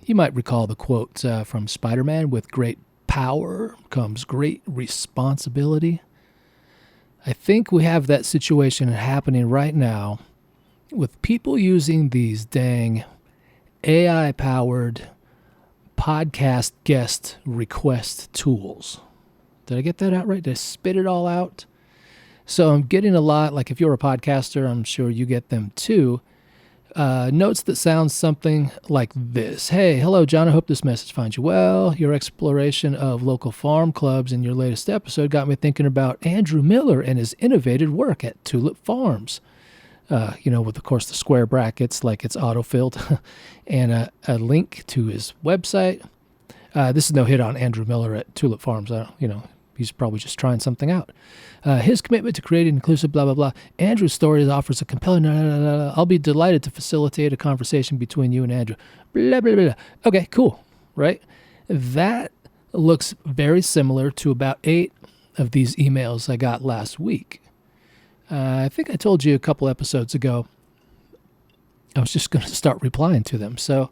You might recall the quote from Spider-Man, with great power comes great responsibility. I think we have that situation happening right now with people using these dang AI-powered podcast guest request tools. Did I get that out right? Did I spit it all out? So I'm getting a lot, like if you're a podcaster, I'm sure you get them too. Notes that sound something like this. Hey, hello, John. I hope this message finds you well. Your exploration of local farm clubs in your latest episode got me thinking about Andrew Miller and his innovative work at Tulip Farms. With, of course, the square brackets like it's autofilled, and a link to his website. This is no hit on Andrew Miller at Tulip Farms. He's probably just trying something out. His commitment to creating inclusive blah, blah, blah. Andrew's story offers a compelling... I'll be delighted to facilitate a conversation between you and Andrew. Blah, blah, blah. Okay, cool, right? That looks very similar to about 8 of these emails I got last week. I think I told you a couple episodes ago I was just going to start replying to them. So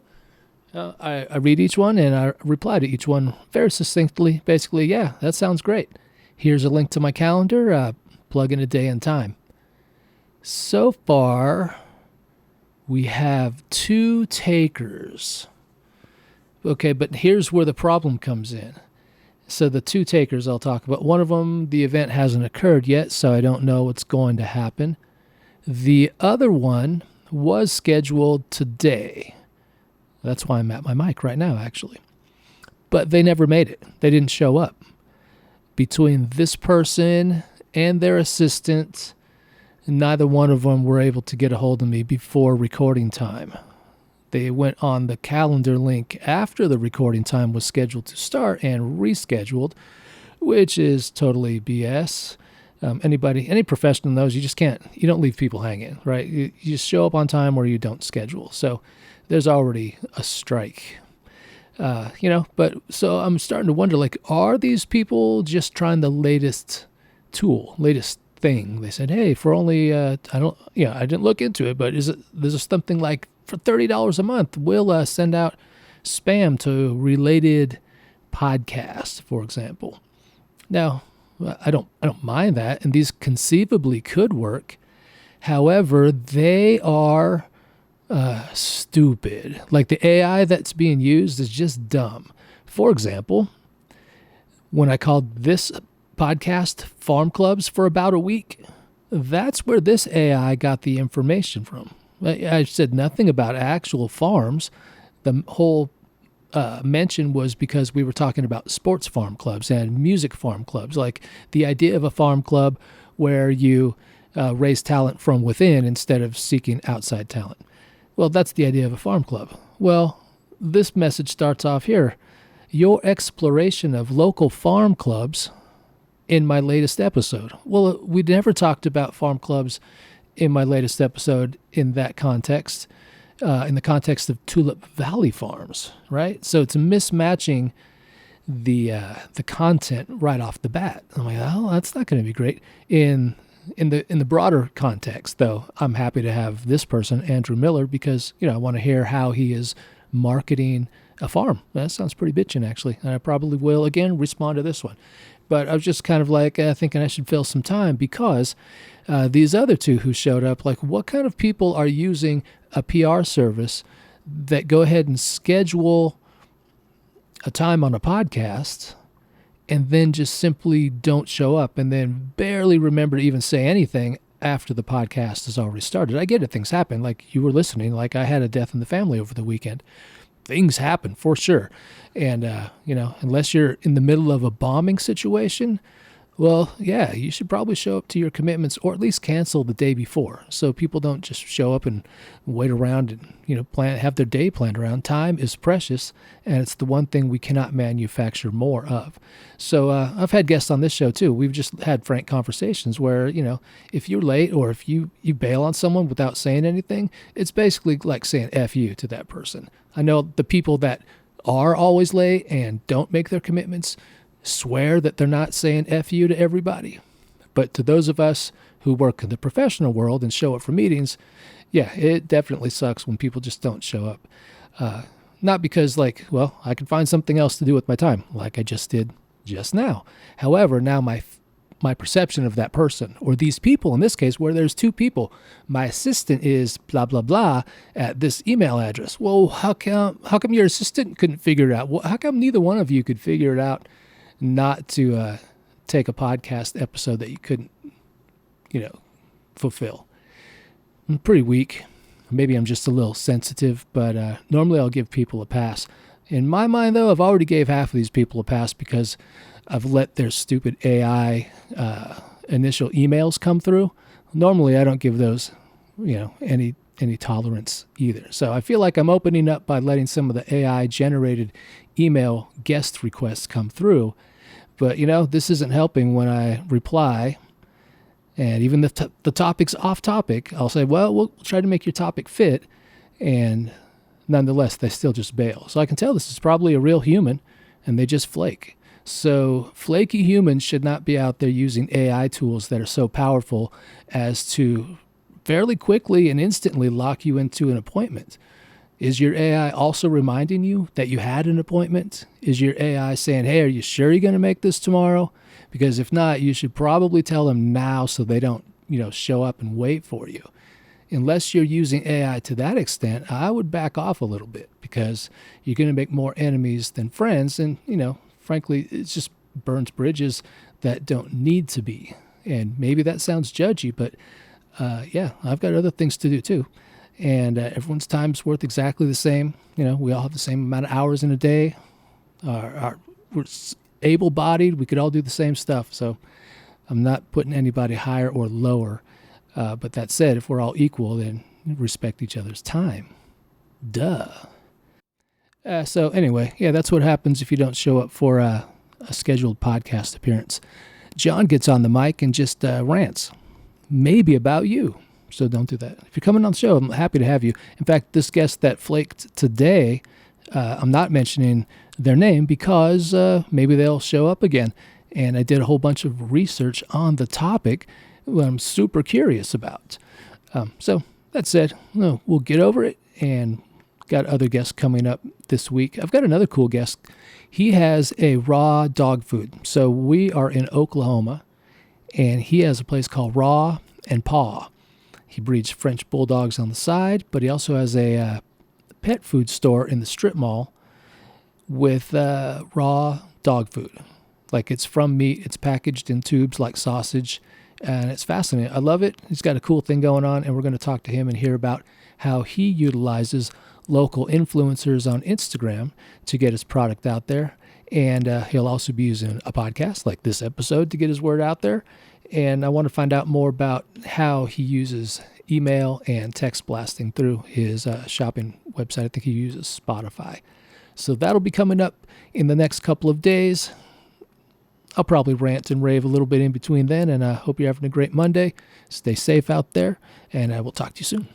I read each one and I reply to each one very succinctly. Basically, yeah, that sounds great. Here's a link to my calendar. Plug in a day and time. So far, we have 2 takers. Okay, but here's where the problem comes in. So the 2 takers I'll talk about. One of them, the event hasn't occurred yet, so I don't know what's going to happen. The other one was scheduled today. That's why I'm at my mic right now, actually. But they never made it. They didn't show up. Between this person and their assistant, neither one of them were able to get a hold of me before recording time. They went on the calendar link after the recording time was scheduled to start and rescheduled, which is totally BS. Any professional knows you don't leave people hanging, right? You just show up on time or you don't schedule. So there's already a strike, but so I'm starting to wonder, like, are these people just trying the latest tool, latest thing? They said, hey, for only, I didn't look into it, but there's something like for $30 a month, we'll send out spam to related podcasts, for example. Now, I don't mind that, and these conceivably could work. However, they are stupid. Like, the AI that's being used is just dumb. For example, when I called this podcast Farm Clubs for about a week, that's where this AI got the information from. I said nothing about actual farms. The whole mention was because we were talking about sports farm clubs and music farm clubs, like the idea of a farm club where you raise talent from within instead of seeking outside talent. Well, that's the idea of a farm club. Well, this message starts off here. Your exploration of local farm clubs in my latest episode. Well, we never talked about farm clubs in my latest episode in that context, in the context of Tulip Valley Farms, right? So it's mismatching the content right off the bat. I'm like, oh, that's not going to be great. In the broader context, though, I'm happy to have this person, Andrew Miller, because I want to hear how he is marketing a farm. That sounds pretty bitchin', actually, and I probably will again respond to this one. But I was just kind of like thinking I should fill some time because these other 2 who showed up, like, what kind of people are using a PR service that go ahead and schedule a time on a podcast and then just simply don't show up and then barely remember to even say anything after the podcast has already started? I get it. Things happen. Like you were listening, like I had a death in the family over the weekend. Things happen for sure. And, unless you're in the middle of a bombing situation, well, yeah, you should probably show up to your commitments or at least cancel the day before so people don't just show up and wait around and, have their day planned around. Time is precious, and it's the one thing we cannot manufacture more of. So I've had guests on this show, too. We've just had frank conversations where, if you're late or if you bail on someone without saying anything, it's basically like saying F you to that person. I know the people that are always late and don't make their commitments swear that they're not saying F you to everybody. But to those of us who work in the professional world and show up for meetings, yeah, it definitely sucks when people just don't show up. Not because like, well, I could find something else to do with my time, like I just did just now. However, now my perception of that person or these people, in this case, where there's two people, my assistant is blah, blah, blah at this email address. Well, how come your assistant couldn't figure it out? Well, how come neither one of you could figure it out not to take a podcast episode that you couldn't, fulfill? I'm pretty weak. Maybe I'm just a little sensitive, but normally I'll give people a pass. In my mind, though, I've already gave half of these people a pass because I've let their stupid AI initial emails come through. Normally, I don't give those, any tolerance either. So I feel like I'm opening up by letting some of the AI-generated email guest requests come through. But, this isn't helping when I reply. And even the topic's off topic, I'll say, well, we'll try to make your topic fit. And nonetheless, they still just bail. So I can tell this is probably a real human, and they just flake. So flaky humans should not be out there using AI tools that are so powerful as to fairly quickly and instantly lock you into an appointment. Is your AI also reminding you that you had an appointment? Is your AI saying, hey, are you sure you're going to make this tomorrow? Because if not, you should probably tell them now so they don't, show up and wait for you. Unless you're using AI to that extent, I would back off a little bit because you're going to make more enemies than friends. And, frankly, it just burns bridges that don't need to be. And maybe that sounds judgy, but I've got other things to do too. And everyone's time's worth exactly the same. We all have the same amount of hours in a day. We're able-bodied. We could all do the same stuff. So I'm not putting anybody higher or lower. But that said, if we're all equal, then respect each other's time. Duh. So anyway, that's what happens if you don't show up for a scheduled podcast appearance. John gets on the mic and just rants, maybe about you. So don't do that. If you're coming on the show, I'm happy to have you. In fact, this guest that flaked today, I'm not mentioning their name because maybe they'll show up again. And I did a whole bunch of research on the topic that I'm super curious about. So that said, we'll get over it, and got other guests coming up this week. I've got another cool guest. He has a raw dog food. So we are in Oklahoma, and he has a place called Raw and Paw. He breeds French bulldogs on the side, but he also has a pet food store in the strip mall with raw dog food. Like it's from meat. It's packaged in tubes like sausage, and it's fascinating. I love it. He's got a cool thing going on, and we're going to talk to him and hear about how he utilizes local influencers on Instagram to get his product out there. And he'll also be using a podcast like this episode to get his word out there. And I want to find out more about how he uses email and text blasting through his shopping website. I think he uses Spotify. So that'll be coming up in the next couple of days. I'll probably rant and rave a little bit in between then, and I hope you're having a great Monday. Stay safe out there, and I will talk to you soon.